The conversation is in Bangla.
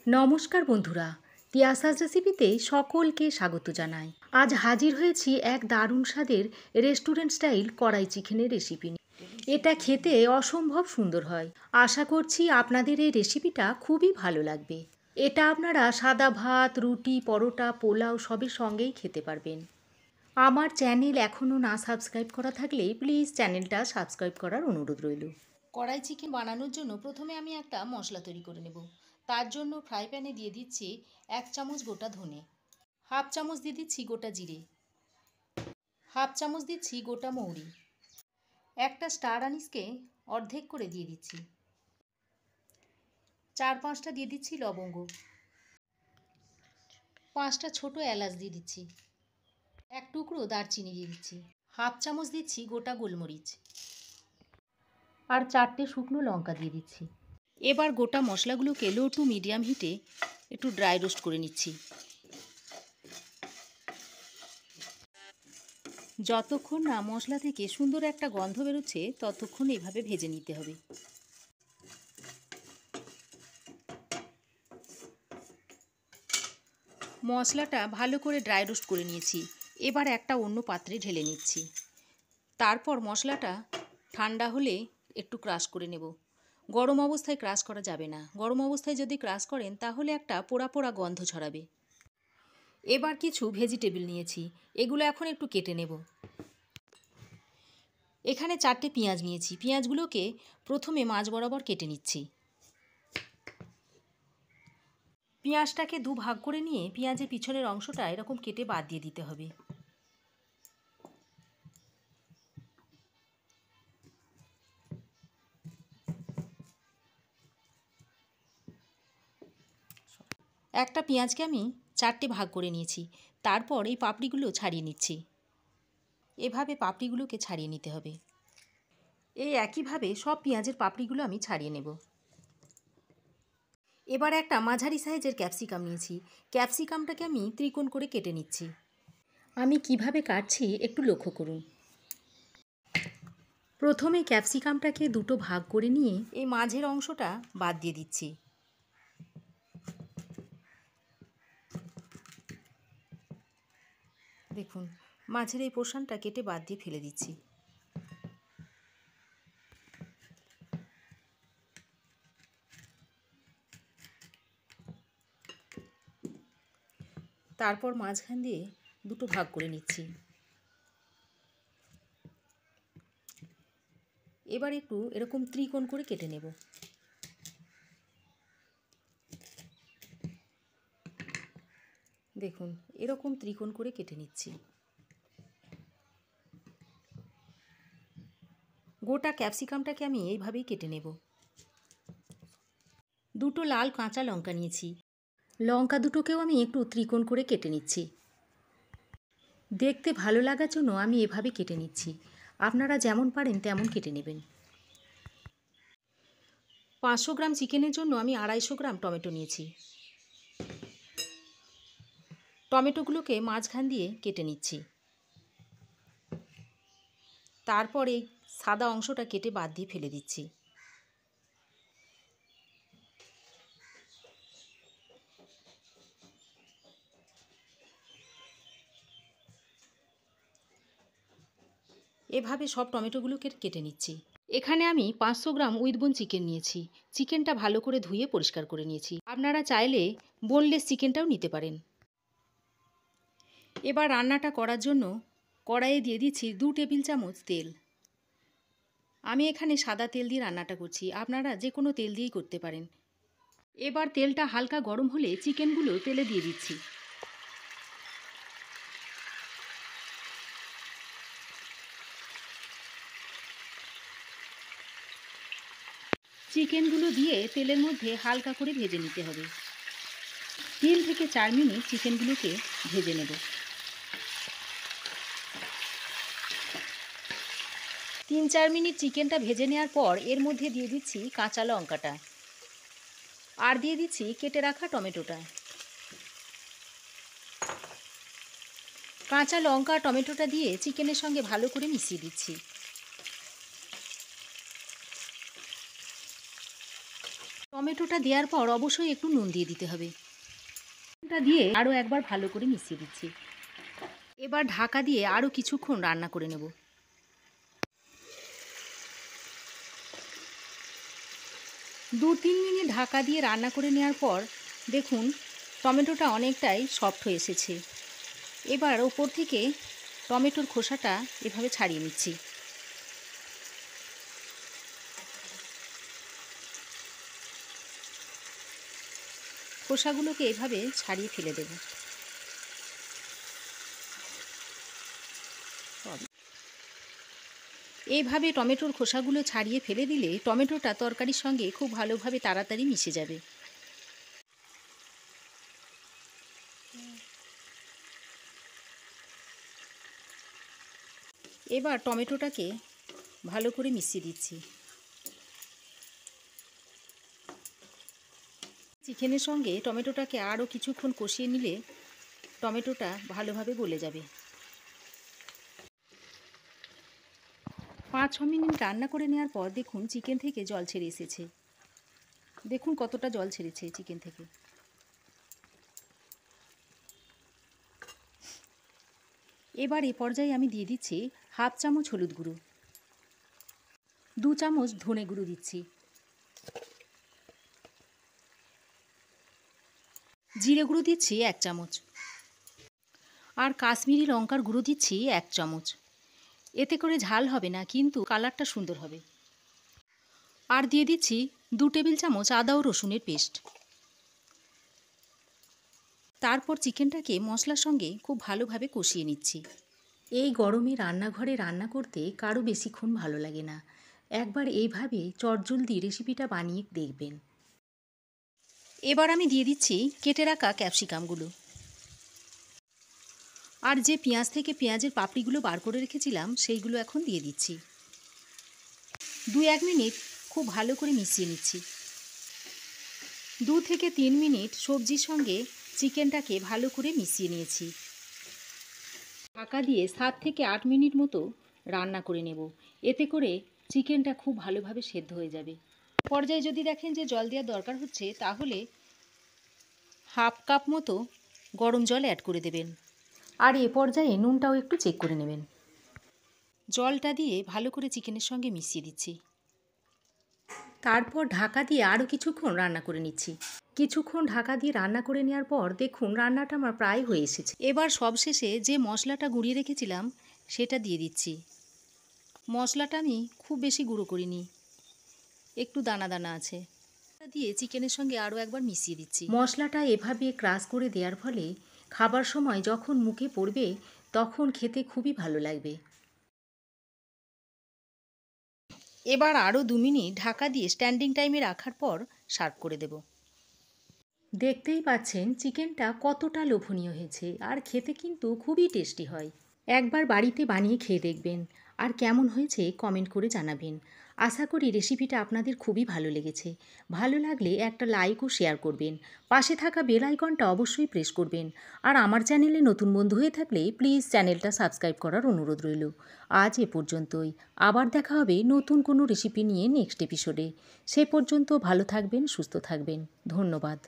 নমস্কার বন্ধুরা, তিয়াসাস রেসিপিতে সকলকে স্বাগত জানাই। আজ হাজির হয়েছি এক দারুণ স্বাদের রেস্টুরেন্ট স্টাইল কড়াই চিকেনের রেসিপি নিয়ে। এটা খেতে অসম্ভব সুন্দর হয়। আশা করছি আপনাদের এই রেসিপিটা খুবই ভালো লাগবে। এটা আপনারা সাদা ভাত, রুটি, পরোটা, পোলাও সবের সঙ্গেই খেতে পারবেন। আমার চ্যানেল এখনও না সাবস্ক্রাইব করা থাকলে প্লিজ চ্যানেলটা সাবস্ক্রাইব করার অনুরোধ রইল। কড়াই চিকেন বানানোর জন্য প্রথমে আমি একটা মশলা তৈরি করে নেব। তার জন্য ফ্রাই প্যানে দিয়ে দিচ্ছি 1 চামচ গোটা ধনে, হাফ চামচ দিয়ে দিচ্ছি গোটা জিরে, হাফ চামচ দিচ্ছি গোটা মৌরি, একটা স্টার আনিসকে অর্ধেক করে দিয়ে দিচ্ছি, 4-5টা দিয়ে দিচ্ছি লবঙ্গ, 5টা ছোট এলাচ দিয়ে দিচ্ছি, 1 টুকরো দারচিনি দিয়ে দিচ্ছি, হাফ চামচ দিচ্ছি গোটা গোলমরিচ, আর 4টে শুকনো লঙ্কা দিয়ে দিচ্ছি। এবার গোটা মশলাগুলোকে লো টু মিডিয়াম হিটে একটু ড্রাই রোস্ট করে নিচ্ছি। যতক্ষণ না মশলা থেকে সুন্দর একটা গন্ধ বেরোচ্ছে ততক্ষণ এভাবে ভেজে নিতে হবে। মশলাটা ভালো করে ড্রাই রোস্ট করে নিয়েছি। এবার একটা অন্য পাত্রে ঢেলে নিচ্ছি। তারপর মশলাটা ঠান্ডা হলে একটু ক্রাশ করে নেব। গরম অবস্থায় ক্রাশ করা যাবে না। গরম অবস্থায় যদি ক্রাশ করেন তাহলে একটা পোড়া পোড়া গন্ধ ছড়াবে। এবার কিছু ভেজিটেবল নিয়েছি, এগুলো এখন একটু কেটে নেব। এখানে 4টে পেঁয়াজ নিয়েছি, পেঁয়াজগুলোকে প্রথমে মাঝ বরাবর কেটে নিচ্ছি। পেঁয়াজটাকে 2 ভাগ করে নিয়ে পেঁয়াজের পিছনের অংশটা এরকম কেটে বাদ দিয়ে দিতে হবে। একটা পেঁয়াজকে আমি 4টে ভাগ করে নিয়েছি। তারপর এই পাপড়িগুলো ছাড়িয়ে নিচ্ছি। এভাবে পাপড়িগুলোকে ছাড়িয়ে নিতে হবে। এই একইভাবে সব পেঁয়াজের পাপড়িগুলো আমি ছাড়িয়ে নেব। এবার একটা মাঝারি সাইজের ক্যাপসিকাম নিয়েছি। ক্যাপসিকামটাকে আমি ত্রিকোণ করে কেটে নিচ্ছি। আমি কিভাবে কাটছি একটু লক্ষ্য করুন। প্রথমে ক্যাপসিকামটাকে 2টো ভাগ করে নিয়ে এই মাঝের অংশটা বাদ দিয়ে দিচ্ছি। দেখুন, মাঝের এই পোর্শনটা কেটে বাদ দিয়ে ফেলে দিচ্ছি। তারপর মাঝখান দিয়ে 2টো ভাগ করে নিচ্ছি। এবার একটু এরকম ত্রিকোণ করে কেটে নেব। দেখুন, এরকম ত্রিকোণ করে কেটে নিচ্ছি। গোটা ক্যাপসিকামটাকে আমি এইভাবেই কেটে নেব। 2টো লাল কাঁচা লঙ্কা নিয়েছি, লঙ্কা দুটোকেও আমি একটু ত্রিকোণ করে কেটে নিচ্ছি। দেখতে ভালো লাগার জন্য আমি এভাবে কেটে নিচ্ছি। আপনারা যেমন পারেন তেমন কেটে নেবেন। 500 গ্রাম চিকেনের জন্য আমি 250 গ্রাম টমেটো নিয়েছি। টমেটোগুলোকে মাঝখান দিয়ে কেটে নিচ্ছি। তারপর এই সাদা অংশটা কেটে বাদ দিয়ে ফেলে দিচ্ছি। এভাবে সব টমেটোগুলোকে কেটে নিচ্ছি। এখানে আমি 500 গ্রাম উইথ বোন চিকেন নিয়েছি। চিকেনটা ভালো করে ধুয়ে পরিষ্কার করে নিয়েছি। আপনারা চাইলে বোনলেস চিকেনটাও নিতে পারেন। এবার রান্নাটা করার জন্য কড়াইয়ে দিয়ে দিচ্ছি 2 টেবিল চামচ তেল। আমি এখানে সাদা তেল দিয়ে রান্নাটা করছি, আপনারা যে কোনো তেল দিয়েই করতে পারেন। এবার তেলটা হালকা গরম হলে চিকেনগুলো তেলে দিয়ে দিচ্ছি। চিকেনগুলো দিয়ে তেলের মধ্যে হালকা করে ভেজে নিতে হবে। 3 থেকে 4 মিনিট চিকেনগুলোকে ভেজে নেব। 3-4 মিনিট চিকেনটা ভেজে নেওয়ার পর এর মধ্যে দিয়ে দিচ্ছি কাঁচা লঙ্কাটা, আর দিয়ে দিচ্ছি কেটে রাখা টমেটোটা। কাঁচা লঙ্কা টমেটোটা দিয়ে চিকেনের সঙ্গে ভালো করে মিশিয়ে দিচ্ছি। টমেটোটা দেওয়ার পর অবশ্যই একটু নুন দিয়ে দিতে হবে। নুনটা দিয়ে আরও একবার ভালো করে মিশিয়ে দিচ্ছি। এবার ঢাকা দিয়ে আরও কিছুক্ষণ রান্না করে নেব। 2-3 মিনিট ঢাকা দিয়ে রান্না করে নেওয়ার পর দেখুন টমেটোটা অনেকটাই সফট হয়ে এসেছে। এবার ওপর থেকে টমেটোর খোসাটা এভাবে ছাড়িয়ে নিচ্ছি। খোসাগুলোকে এভাবে ছাড়িয়ে ফেলে দেব। এইভাবে টমেটোর খোসাগুলো ছাড়িয়ে ফেলে দিলে টমেটোটা তরকারির সঙ্গে খুব ভালোভাবে তাড়াতাড়ি মিশে যাবে। এবার টমেটোটাকে ভালো করে মিশিয়ে দিচ্ছি। চিকেনের সঙ্গে টমেটোটাকে আরও কিছুক্ষণ কষিয়ে নিলে টমেটোটা ভালোভাবে গলে যাবে। 5-6 মিনিট রান্না করে নেওয়ার পর দেখুন চিকেন থেকে জল ছেড়ে এসেছে। দেখুন কতটা জল ছেড়েছে চিকেন থেকে। এবার এই পর্যায়ে আমি দিয়ে দিচ্ছি 1/2 চামচ হলুদ গুঁড়ো, 2 চামচ ধনে গুঁড়ো দিচ্ছি, জিরে গুঁড়ো দিচ্ছি 1 চামচ, আর কাশ্মীরি লঙ্কার গুঁড়ো দিচ্ছি 1 চামচ। এতে করে ঝাল হবে না, কিন্তু কালারটা সুন্দর হবে। আর দিয়ে দিচ্ছি 2 টেবিল চামচ আদা ও রসুনের পেস্ট। তারপর চিকেনটাকে মশলার সঙ্গে খুব ভালোভাবে কষিয়ে নিচ্ছি। এই গরমে রান্নাঘরে রান্না করতে কারো বেশিক্ষণ ভালো লাগে না। একবার এইভাবে চটজলদি রেসিপিটা বানিয়ে দেখবেন। এবার আমি দিয়ে দিচ্ছি কেটে রাখা ক্যাপসিকামগুলো, আর যে পেঁয়াজ থেকে পেঁয়াজের পাপড়িগুলো বার করে রেখেছিলাম সেইগুলো এখন দিয়ে দিচ্ছি। 2-1 মিনিট খুব ভালো করে মিশিয়ে নিচ্ছি। 2 থেকে 3 মিনিট সবজির সঙ্গে চিকেনটাকে ভালো করে মিশিয়ে নিয়েছি। ঢাকা দিয়ে 7 থেকে 8 মিনিট মতো রান্না করে নেব। এতে করে চিকেনটা খুব ভালোভাবে সেদ্ধ হয়ে যাবে। পর্যায়ে যদি দেখেন যে জল দেওয়ার দরকার হচ্ছে, তাহলে 1/2 কাপ মতো গরম জল অ্যাড করে দেবেন। আর এ পর্যায়ে নুনটাও একটু চেক করে নেবেন। জলটা দিয়ে ভালো করে চিকেনের সঙ্গে মিশিয়ে দিচ্ছি। তারপর ঢাকা দিয়ে আরও কিছুক্ষণ রান্না করে নিচ্ছি। কিছুক্ষণ ঢাকা দিয়ে রান্না করে নেওয়ার পর দেখুন রান্নাটা আমার প্রায় হয়ে এসেছে। এবার সবশেষে যে মশলাটা গুঁড়িয়ে রেখেছিলাম সেটা দিয়ে দিচ্ছি। মশলাটা আমি খুব বেশি গুঁড়ো করিনি, একটু দানা দানা আছে। দিয়ে চিকেনের সঙ্গে আরও একবার মিশিয়ে দিচ্ছি। মশলাটা এভাবে ক্রাশ করে দেওয়ার ফলে খাবার সময় যখন মুখে পড়বে তখন খেতে খুবই ভালো লাগবে। এবার আরও 2 মিনিট ঢাকা দিয়ে স্ট্যান্ডিং টাইমে রাখার পর সার্ভ করে দেব। দেখতেই পাচ্ছেন চিকেনটা কতটা লোভনীয় হয়েছে, আর খেতে কিন্তু খুবই টেস্টি হয়। একবার বাড়িতে বানিয়ে খেয়ে দেখবেন, আর কেমন হয়েছে কমেন্ট করে জানাবেন। আশা করি রেসিপিটা আপনাদের খুবই ভালো লেগেছে। ভালো লাগলে একটা লাইক ও শেয়ার করবেন। পাশে থাকা বেল আইকনটা অবশ্যই প্রেস করবেন। আর আমার চ্যানেলে নতুন বন্ধু হয়ে থাকলে প্লিজ চ্যানেলটা সাবস্ক্রাইব করার অনুরোধ রইল। আজ এ পর্যন্তই। আবার দেখা হবে নতুন কোনো রেসিপি নিয়ে নেক্সট এপিসোডে। সে পর্যন্ত ভালো থাকবেন, সুস্থ থাকবেন। ধন্যবাদ।